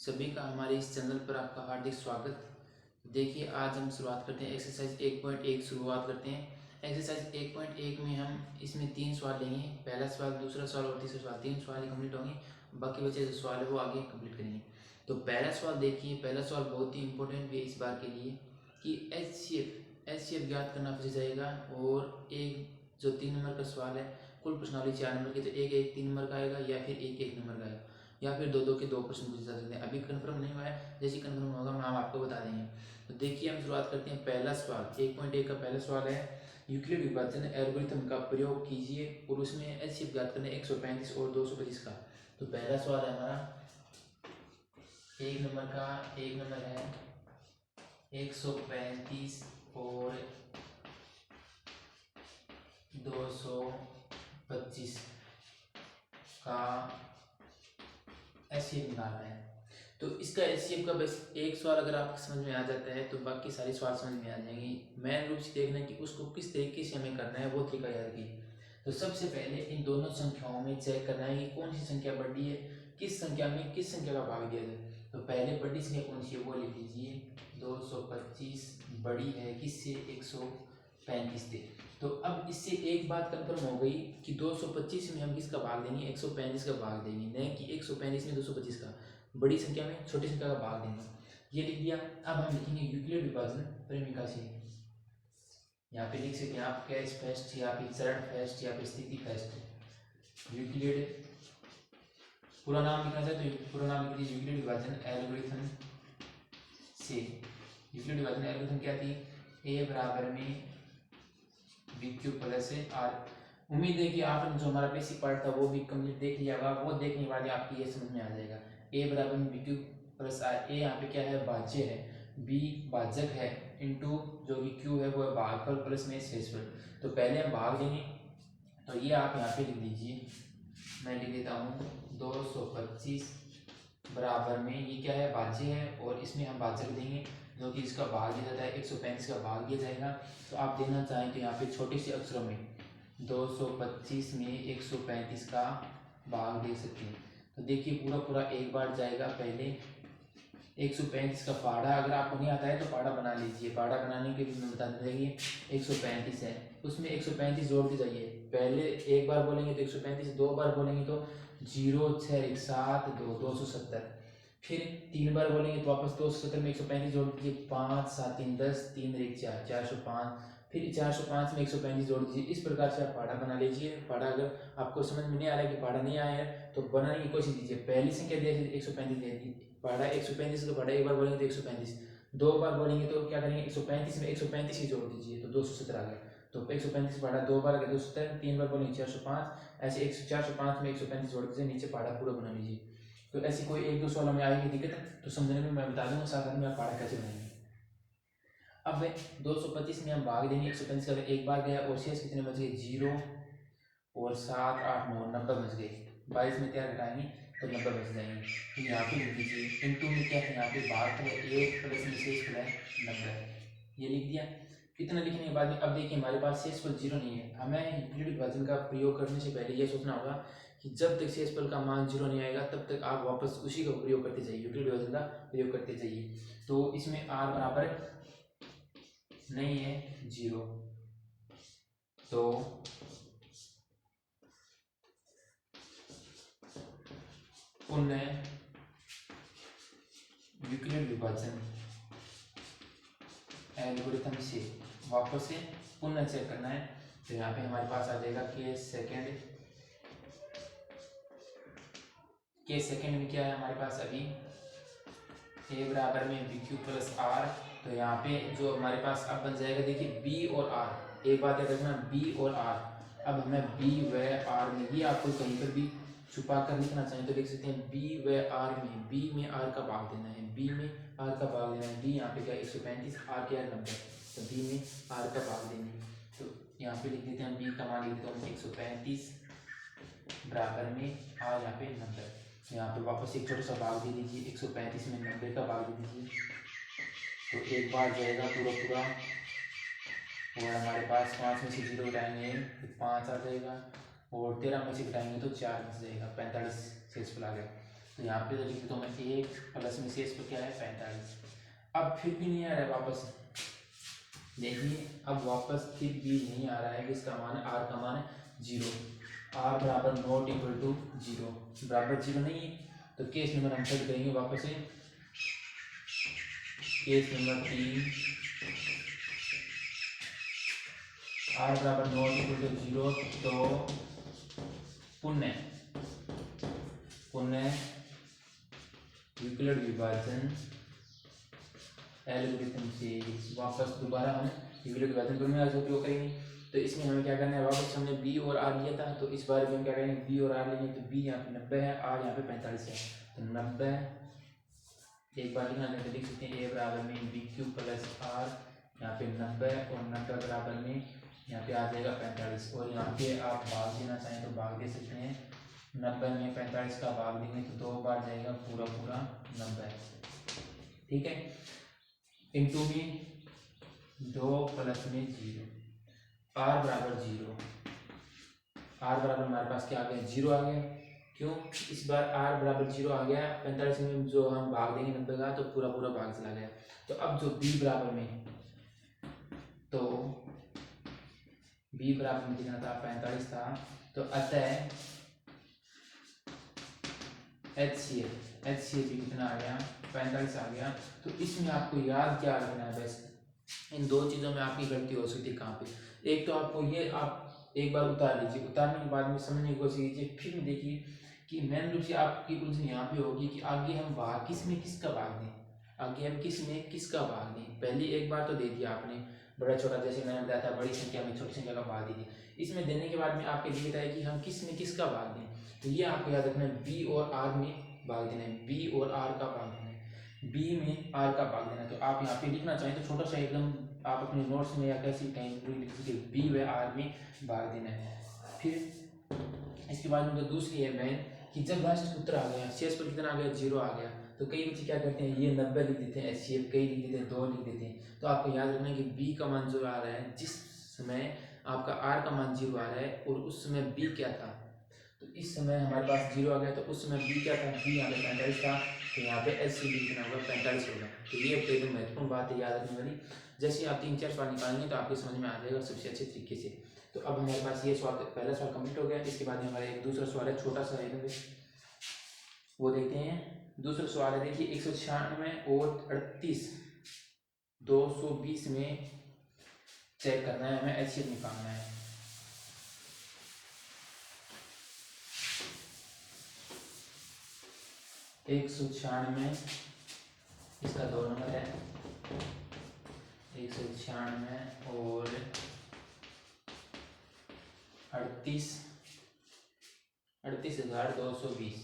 सभी का हमारे इस चैनल पर आपका हार्दिक स्वागत। देखिए, आज हम शुरुआत करते हैं एक्सरसाइज 1.1 शुरुआत करते हैं। एक्सरसाइज 1.1 में हम इसमें 3 सवाल लेंगे। पहला सवाल, दूसरा सवाल और तीसरा सवाल, 3 सवाल ही कंप्लीट होंगे। बाकी बचे जो सवाल है वो आगे कंप्लीट करेंगे। तो पहला सवाल देखिए, पहला सवाल बहुत ही इंपॉर्टेंट भी है इस बार के लिए कि एच सी एफ ज्ञात करना पूछा जाएगा। और एक जो 3 नंबर का सवाल है, कुल प्रश्नावली 4 नंबर की, तो एक एक 3 नंबर का आएगा या फिर एक एक नंबर का आएगा या फिर दो दो के 2 प्रश्न पूछे जा सकते हैं। अभी कंफर्म नहीं हुआ है, जैसे कंफर्म होगा हम आपको बता देंगे। तो देखिए, हम शुरुआत करते हैं। पहला सवाल 1.1 का पहला सवाल है, यूक्लिड विभाजन एल्गोरिथम का प्रयोग कीजिए और उसमें एचसीएफ ज्ञात करना 135 और 225 का। तो पहला सवाल है हमारा एक नंबर है 135 और 225 का एचसीएफ निकालना है। तो इसका एचसीएफ का बस एक सवाल अगर आपको समझ में आ जाता है तो बाकी सारे सवाल समझ में आ जाएंगे। मेन रूप से देखना है कि उसको किस तरीके से हमें करना है, वो तरीका याद रखिए। तो सबसे पहले इन दोनों संख्याओं में चेक करना है कि कौन सी संख्या बड़ी है, किस संख्या में किस संख्या का भाग दिया जाए। तो पहले बड़ी संख्या कौन सी है वो लिख लीजिए, 225 बड़ी है किससे, 135 से। तो अब इससे एक बात कंफर्म हो गई कि 225 में हम किसका भाग देंगे, 135 का भाग देंगे, नहीं कि 135 में 225 का। बड़ी संख्या में छोटी संख्या का भाग देंगे, ये लिख दिया। अब हम लिखेंगे यूक्लिड विभाजन प्रेमिका से। यहाँ पे लिख सकते हैं आप कैच फेस्ट या फिर चरण फेस्ट या फिर स्थिति फेस्ट। यूक्लिड पूरा नाम लिखना चाहे तो पूरा नाम लिख दीजिए, यूक्लिड विभाजन एल्गोरिथम से। यूक्लिड विभाजन एल्गोरिथम क्या थी, ए बराबर में बी क्यू प्लस आर। उम्मीद है कि आपने जो हमारा बेसिक पार्ट था वो भी कंप्लीट देख लिया होगा। वो देखने के बाद आपकी ये समझ में आ जाएगा। ए बराबर में बी क्यू प्लस आर। ए यहाँ पे क्या है, भाज्य है, बी भाजक है, इंटू जो कि क्यू है वो है भागफल प्लस में शेषफल। तो पहले हम भाग देंगे, तो ये आप यहाँ पे लिख दीजिए। मैं लिख देता हूँ 225 बराबर में, ये क्या है, भाज्य है और इसमें हम भाजक देंगे जो कि इसका भाग दिया जाता है, 135 का भाग दिया जाएगा। तो आप देना चाहें तो यहाँ पे छोटे से अक्षरों में 225 में 135 का भाग दे सकते हैं। तो देखिए पूरा पूरा एक बार जाएगा। पहले 135 का पाढ़ा, अगर आपको नहीं आता है तो पाढ़ा बना लीजिए। पाढ़ा बनाने के लिए मैं बता देता कि 135 है, उसमें 135 जोड़ते जाइए। पहले एक बार बोलेंगे तो 135, दो बार बोलेंगे तो 0 6 1 7 2 270। फिर 3 बार बोलेंगे तो वापस 270 में 135 जोड़ दीजिए, 5 7 3 10 3 1 4 405। फिर 405 में 135 जोड़ दीजिए। इस प्रकार से आप पाढ़ा बना लीजिए। पाढ़ा अगर आपको समझ में नहीं आ रहा है कि पाढ़ा नहीं आया है तो बनाने की कोशिश कीजिए। पहली संख्या दे 135 दे दी, पढ़ा 135 तो पढ़ा, एक बार बोलेंगे तो 135, दो बार बोलेंगे तो क्या करेंगे, 135 में 135 ही जोड़ दीजिए तो 270 आ गया। तो 135 पढ़ा, दो बार आ गया 270, तीन बार बोलेंगे 405, ऐसे 405 में 135 जोड़ दीजिए, नीचे पढ़ा पूरा बना लीजिए। तो ऐसी कोई एक दो सवालों में आएगी दिक्कत तो समझने में मैं बता दूंगा, साथ में आप पढ़ा कैसे बनाएंगे। अब 225 में हम भाग देंगे 135 का, एक बार गया और शेष कितने बच गए, 0 और 7 8 9 90 बच गए। 22 में क्या घटाएंगे तो 90 बच जाएंगे। तो यहाँ पे लिख दीजिए, इंटू में क्या है, यहाँ पे भाग है 1 प्लस में शेषफल है 90, ये लिख दिया। इतना लिखने के बाद में अब देखिए हमारे पास शेषफल 0 नहीं है। हमें यूक्लिड विभाजन का प्रयोग करने से पहले यह सोचना होगा कि जब तक शेषफल का मान 0 नहीं आएगा तब तक आप वापस उसी का प्रयोग करते जाइए, यूक्लिड विभाजन का प्रयोग करते जाइए। तो इसमें r बराबर नहीं है 0, तो पुनः यूक्लिड विभाजन एल्गोरिथम से वापस से पुनः चेक करना है। तो यहाँ पे हमारे पास आ जाएगा के सेकेंड में क्या है हमारे पास अभी, ए बराबर में बी क्यू प्लस आर। तो यहाँ पे जो हमारे पास अब बन जाएगा, देखिए बी और आर, एक बात याद रखना, बी और आर। अब हमें बी व आर में, ये आपको कहीं पर भी छुपा कर लिखना चाहिए तो लिख सकते हैं बी व आर में, बी में आर का भाग देना है, बी में आर का भाग देना है। बी यहाँ पे क्या 135, आर क्या है 90, तो बी में आर का भाग देंगे। तो यहाँ पे लिख देते हैं, बी का मान लिख देता हूँ 135 बराबर में आर यहाँ पे 90। तो यहाँ पे वापस एक छोटा सा भाग दे दीजिए, 135 में 90 का भाग दे दीजिए। तो एक बार जाएगा पूरा पूरा और हमारे पास 5 में से 0 घटाएंगे तो 5 आ जाएगा और 13 में से घटाएंगे तो 4 बच जाएगा, 45 शेषफल आ गया। तो यहाँ पे लिख देता हूँ मैं 1 प्लस में शेष पर क्या है 45। अब फिर भी नहीं आ रहा है वापस, देखिए अब वापस फिर भी नहीं आ रहा है कि इसका मान आर का मान है 0, आर बराबर नॉट इक्वल टू 0, बराबर 0 नहीं है। तो केस नंबर हम सेट करेंगे वापस से, केस नंबर 3, आर बराबर नॉट इक्वल टू 0, तो पुनः यूक्लिड विभाजन एल्गोरिथम से वापस दोबारा हम यूक्लिड विभाजन का उपयोग करेंगे। तो इसमें हमें क्या करना है, वापस हमने बी और आर लिया था, तो इस बार भी हम क्या करेंगे, बी और आर लेंगे। तो बी यहाँ पे 90 है, आर यहाँ पे 45 है, तो 90 एक बार लिखना है तो लिख सकते हैं ए बराबर में बी क्यू प्लस आर, यहाँ पे 90 और 90 बराबर में यहाँ पे आ जाएगा 45। और यहाँ पे आप भाग देना चाहें तो भाग दे सकते हैं, 90 में 45 का भाग देंगे तो 2 बार जाएगा पूरा 90, ठीक है। इंटू में 2 प्लस में 0, आर बराबर 0, आर बराबर हमारे पास क्या आ गया 0 आ गया। क्यों, इस बार आर बराबर 0 आ गया, 45 में जो हम भाग देंगे 90 का तो पूरा भाग चला गया। तो अब जो बी बराबर में, तो बी बराबर में कितना था 45 था, तो अतः HCF भी कितना आ गया 45 आ गया। तो इसमें आपको याद क्या रखना है, बस इन दो चीज़ों में आपकी गलती हो सकती है कहाँ पे। एक तो आपको ये आप एक बार उतार लीजिए, उतारने के बाद में समझने की कोशिश कीजिए, फिर देखिए कि मेन रूप से आपकी उलझन यहाँ पे होगी कि आगे हम भाग किस में किसका भाग दें, आगे हम किस में किसका भाग दें। पहली एक बार तो दे दिया आपने बड़ा छोटा, जैसे मैंने बताया था बड़ी संख्या में छोटी संख्या का भाग दीजिए। इसमें देने के बाद में आपके दिखता है कि हम किस में किसका भाग दें, तो ये आपको याद रखना है, बी और आर में भाग देना है, बी और आर का भाग देना है, बी में आर का भाग देना है। तो आप यहाँ पे लिखना चाहें तो छोटा सा एकदम आप अपने नोट्स में या कैसी टाइम पूरी लिख सकते, बी व आर में भाग देना है। फिर इसके बाद में जो दूसरी है मैन, कि जब लास्ट उत्तर आ गया, शेष पर कितना आ गया 0 आ गया, तो कई बच्चे क्या करते हैं, ये 90 लिख देते हैं HCF, कई लिख देते हैं 2 लिख देते हैं। तो आपको याद रखना है कि बी का मान जो आ रहा है, जिस समय आपका आर का मान 0 आ रहा है और उस समय बी क्या था, तो इस समय हमारे पास 0 आ गया, तो उस समय बी क्या था, बी यहाँ पे 45 था, तो यहाँ पे HCF कितना होगा 45 होगा। तो ये एकदम महत्वपूर्ण बात है याद रखने वाली। जैसे आप 3-4 सवाल निकालेंगे तो आपके समझ में आ जाएगा सबसे अच्छे तरीके से। तो अब हमारे पास ये सवाल, पहला सवाल कंप्लीट हो गया। इसके बाद हमारा एक दूसरा सवाल है, छोटा सा है, वो देखते हैं। दूसरा सवाल है, देखिए 196 और 38 220 में चेक करना है हमें, HCF निकालना है। एक 196 इसका 2 नंबर है, 196 और 38,220,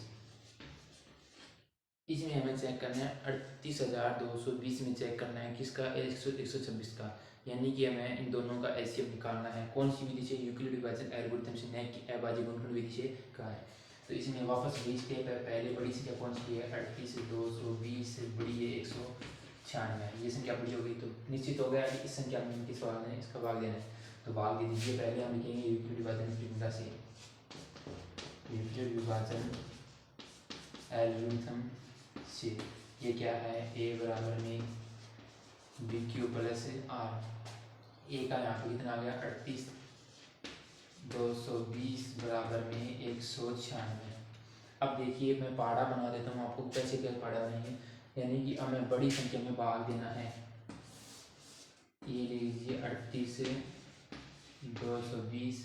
इसमें हमें चेक करना है 38,220 में चेक करना है किसका, 126 का, यानी कि हमें इन दोनों का HCF निकालना है। कौन सी विधि से, यूक्लिड विभाजन एल्गोरिथम से, न कि अभाज्य गुणनखंड विधि से कहा है। तो इसमें वापस वही स्टेप है, पहले बड़ी संख्या कौन सी है 38,220 से बड़ी है 196, ये संख्या बड़ी हो गई तो निश्चित हो गया कि इस संख्या में किस भाग देना है, इसका भाग देना है, तो भाग दे दीजिए। पहले हम लिखेंगे यूक्लिड विभाजन फॉर्मूला से, यूक्लिड विभाजन एल्गोरिथम से, ये क्या है, ए बराबर में बी क्यू प्लस आर, ए का यहाँ पे कितना आ गया 38,220 बराबर में 196। अब देखिए मैं पहाड़ा बना देता हूँ आपको, कैसे क्या पहाड़ा बनाएंगे, यानी कि हमें बड़ी संख्या में भाग देना है। ये ले लीजिए 38,220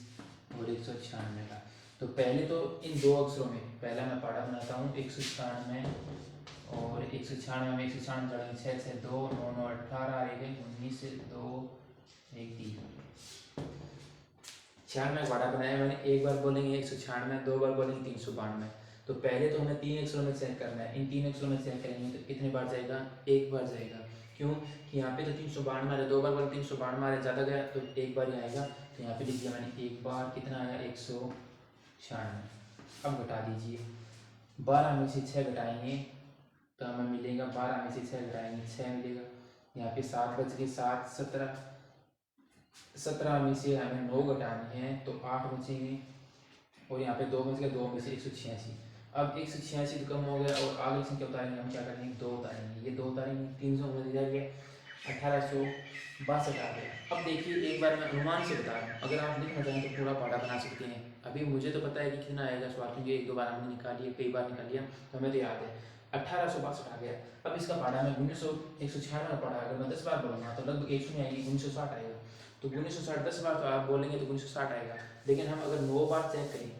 और 196 का। तो पहले तो इन दो अक्षरों में पहला मैं पहाड़ा बनाता हूँ, 196 और 196 में 196 जोड़ेंगे 6 से 2 9 9 18 आ गए 19 से 2 1 3 96 पहाड़ा बनाया मैंने। एक बार बोलेंगे 196, 2 बार बोलेंगे 392। तो पहले तो हमें 3 अक्षरों में चेक करना है, इन 3 अक्षरों में चेक करेंगे तो कितने बार जाएगा, एक बार जाएगा। क्यों कि यहाँ पे तो 392 आ रहा है, 2 बार बोले 392 आ रहा है, ज़्यादा गया तो एक बार ही आएगा। तो यहाँ पे लिख दिया मैंने एक बार, कितना आया 196। अब घटा दीजिए, 12 में से 6 घटाएंगे तो हमें मिलेगा, 12 में से 6 घटाएंगे 6 मिलेगा। यहाँ पे 7 बच गए, 7 17, 17 में से हमें 9 घटानी है तो 8 बचेंगे, और यहाँ पे 2 बच गए, 2 में से 186। अब 186 तो कम हो गया और आगे संख्या उतारेंगे हम, क्या करेंगे 2 उतारेंगे, ये 2 उतारेंगे 300 में दिया गया 1862 आ गया। अब देखिए एक बार मैं अनुमान से बता रहा हूँ, अगर आप लिखना चाहें तो पूरा पहाड़ा बना सकते हैं। अभी मुझे तो पता है कि कितना आएगा सवाल, क्योंकि 1-2 बार हमने निकाली है, कई बार निकाल लिया तो हमें तो याद है 1862 आ गया। अब इसका पहाड़ा मैं 196 का पढ़ा, अगर मैं 10 बार बोलूँगा तो लगभग 100 में आएगी, 1960 आएगा। तो 1960 10 बार तो आप बोलेंगे तो 1960 आएगा, लेकिन हम अगर 9 बार चेक करें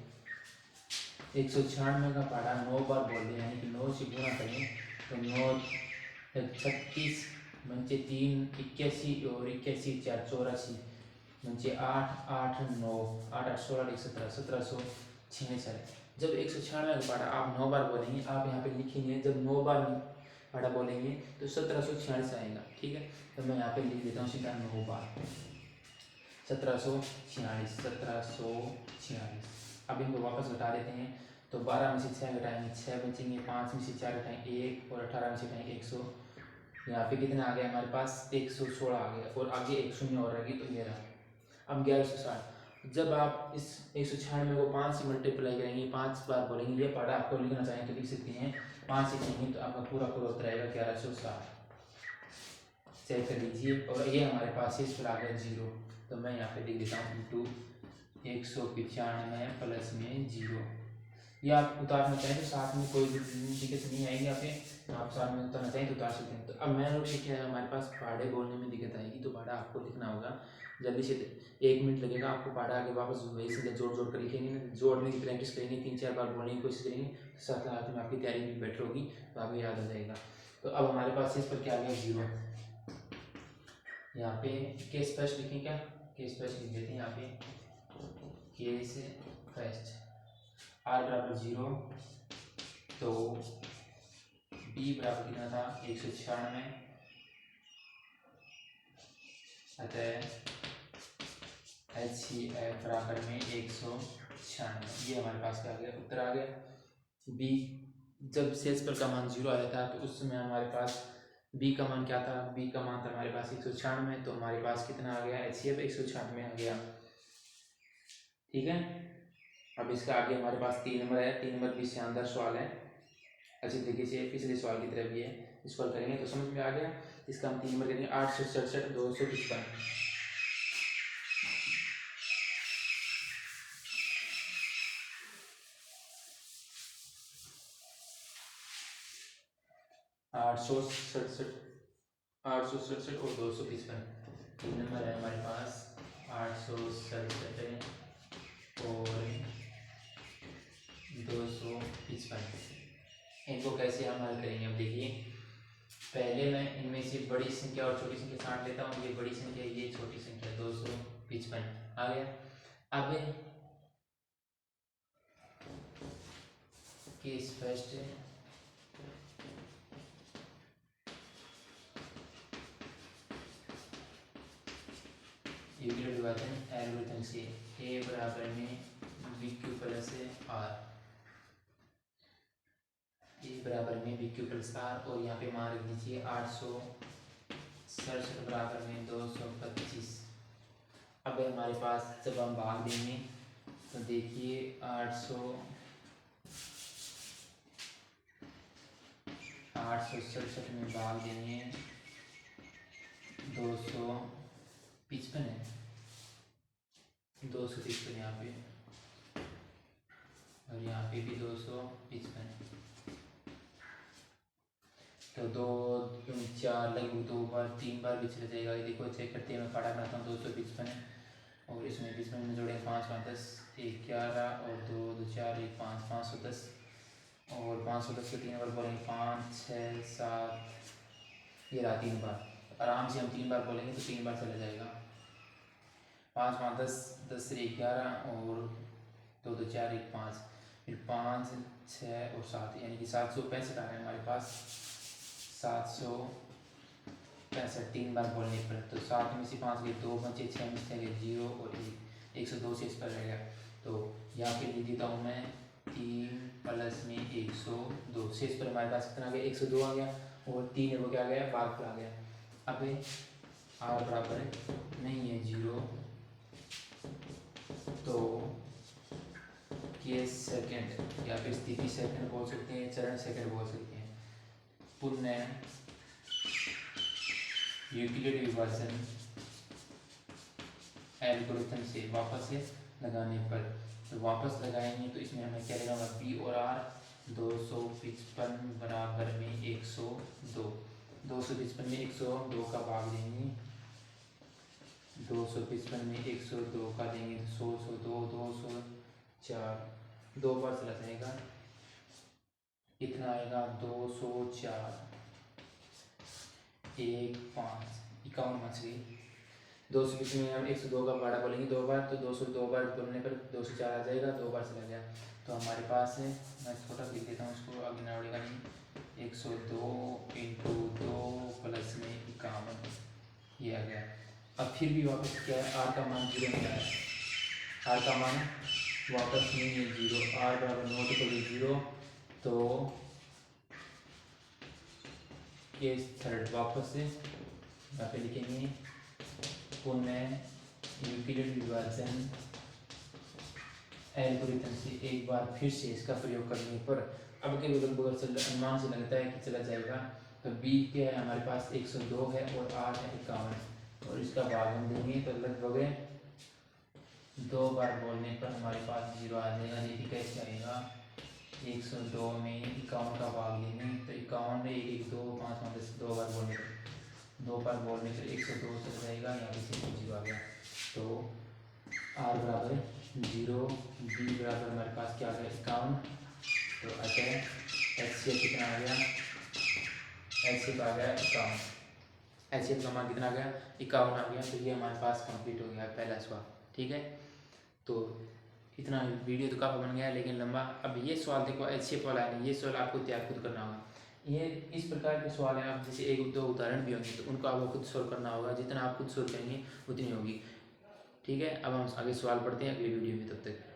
196 का पहाड़ा 9 बार बोल दें, यानी कि 9 से गुणा करें तो 9 36 म्हणजे 3 81 और 81 4 84 म्हणजे 8 8 9 8 8 16 17 1796। जब 196 का पहाड़ा आप 9 बार बोलेंगे, आप यहाँ पे लिखेंगे जब 9 बार पहाड़ा बोलेंगे तो 1746 आएगा। ठीक है, तो मैं यहाँ पे लिख देता हूँ सीधा 9 बार 1746 1746। अब इनको वापस घटा देते हैं, तो 12 में से 6 घटाएंगे 6 बचेंगे, 5 में से 4 घटाएंगे 1 और 18 में से घटाएंगे 100। यहाँ पे कितना आ गया हमारे पास 116 आ गया, और आगे एक शून्य और रहेगी तो ये रहा। अब 1160, जब आप इस 196 को 5 से मल्टीप्लाई करेंगे, 5 बार बोलेंगे, ये पढ़ा आपको लिखना चाहें तो लिख सकते हैं, 5 से लिखेंगे तो आपका पूरा उत्तर आएगा 1160। चेक कर लीजिए, और ये हमारे पास इस पर आ गया 0, तो मैं यहाँ पे लिख देता हूँ इंटू 195 प्लस में 0। या आप उतारना चाहें तो साथ में कोई दिक्कत नहीं आएगी, आप साथ में उतारना चाहें तो उतार सकते हैं। तो अब मैं लोग क्या है, हमारे पास पहाड़े बोलने में दिक्कत आएगी, तो पहाड़ा आपको लिखना होगा जल्दी से, 1 मिनट लगेगा आपको पहाड़ा आगे वापस वही से जोड़ जोड़ कर लिखेंगे ना, जोड़ने की प्रैक्टिस करेंगे, 3-4 बार बोलने की कोशिश करेंगे, साथ साथ में आपकी तैयारी भी बेटर होगी, तो आपको याद हो जाएगा। तो अब हमारे पास इस पर क्या आ गया 0, यहाँ पे केस फर्स्ट लिखें, क्या केस फर्स्ट लिख देते हैं यहाँ पे, केस फर्स्ट r बराबर 0, तो b बराबर कितना था 196, अतः HCF बराबर में 196, ये हमारे पास क्या आ गया उत्तर आ गया। b जब सेल्स पर का मान 0 आया था तो उस समय हमारे पास b का मान क्या था, b का मान था हमारे पास 196, तो हमारे पास कितना आ गया HCF 196 आ गया। ठीक है, अब इसका आगे हमारे पास 3 नंबर है, 3 नंबर भी शानदार सवाल है, अच्छी तरीके से पिछले सवाल की तरह भी है, इसको करेंगे तो समझ में आ गया। इसका हम 3 नंबर करेंगे 867 255, 867 और 255, 3 नंबर है हमारे पास 867 और 255। इनको कैसे हम हल करेंगे, अब देखिए पहले मैं इनमें से बड़ी संख्या और छोटी संख्या छांट लेता हूँ, ये बड़ी संख्या ये छोटी संख्या 255 आ गया। अब केस फर्स्ट यूक्लिड विभाजन एल्गोरिथम से a बराबर में bq प्लस r, a बराबर में bq प्लस r, और यहाँ पे मान रख दीजिए 867 बराबर में 225। अब हमारे पास जब हम भाग देंगे तो देखिए 867 में भाग देंगे 255 है, 255 यहाँ पे और यहाँ पे भी 255, तो 2 4 लगभग 2 बार 3 बार भी चला जाएगा। ये देखो चेक करते हैं, मैं पढ़ा बनाता हूँ 255 और इसमें 55 में जोड़े 5 5 10 1 11 और 2 2 4 1 5 510 और 510 के 3 बार बोलेंगे 5 6 7, ये रहा 3 बार। आराम से हम 3 बार बोलेंगे तो 3 बार चला जाएगा, 5 5 10 10 से 11 और 2 2 4 1 5, फिर 5 6 और 7, यानी कि 765 आ रहा है हमारे पास, 765 3 बार बोलने पर। तो 7 में से 5 गए 2 बचे, 6 में से गए 0 और 102 से इस पर रहेगा। तो यहाँ पे लिख देता हूँ मैं 3 प्लस में 102 से इस पर हमारे पास कितना आ गया 102 आ गया, और 3 है वो क्या आ गया भाग पर आ गया। अब r बराबर नहीं है 0, तो केस सेकंड या फिर स्थिति सेकंड बोल सकते हैं, चरण सेकंड बोल सकते हैं। पुनः यूक्लिड विभाजन एल्गोरिथम से वापस से लगाने पर, तो वापस लगाएंगे तो इसमें हमें क्या लगेगा, पी और आर 255 बराबर में 102, 255 में 102 का भाग देंगे, 255 में 102 का देंगे तो 100 2 204, 2 बार चला जाएगा, कितना आएगा 204, 1 5 51 बच गई। 220 में हम 102 का बाड़ा बोलेंगे 2 बार, तो 202 बार बोलने पर 204 आ जाएगा, 2 बार चला गया। तो हमारे पास है, मैं छोटा लिख देता हूँ उसको, आगे ना उड़ेगा नहीं, 102 इंटू 2 प्लस में 51, ये आ गया। अब फिर भी वापस क्या है, आर का मान 0 नहीं आया, आर का मान वापस नहीं है 0, आर बराबर नॉट इक्वल 0, तो केस थर्ड वापस से यहाँ पे लिखेंगे, पुनः यूक्लिड विभाजन एल्गोरिथम से एक बार फिर से इसका प्रयोग करने पर अब के बगल अनुमान से लगता है कि चला जाएगा। तो बी क्या है हमारे पास 102 है और आर है 51, और इसका भाग हम देंगे तो लगभग 2 बार बोलने पर हमारे पास 0 आ जाएगा। देखिए कैसे आएगा, 102 में 51 का भाग लेंगे तो 51 में 1 1 2 5 5 10, 2 बार बोलने पर 2 बार बोलने पर 102 चल जाएगा, यहाँ पे से 0 आ गया। तो आर बराबर 0, बी बराबर हमारे पास क्या आ गया 51, तो अतः एच सी कितना आ गया, एच सी आ गया 51, एच सी का मान कितना आ गया 51 आ गया। तो ये हमारे पास कंप्लीट हो गया पहला सवाल, ठीक है। तो इतना वीडियो तो काफ़ी बन गया है लेकिन लंबा। अब ये सवाल देखो एच सी वाला है, ये सवाल आपको तैयार खुद करना होगा। ये इस प्रकार के सवाल है, आप जैसे 1 2 उदाहरण भी होंगे तो उनको आपको खुद सोल्व करना होगा, जितना आप खुद सोल्व करेंगे उतनी होगी, ठीक है। अब हम आगे सवाल पढ़ते हैं अगली वीडियो में, तब तक।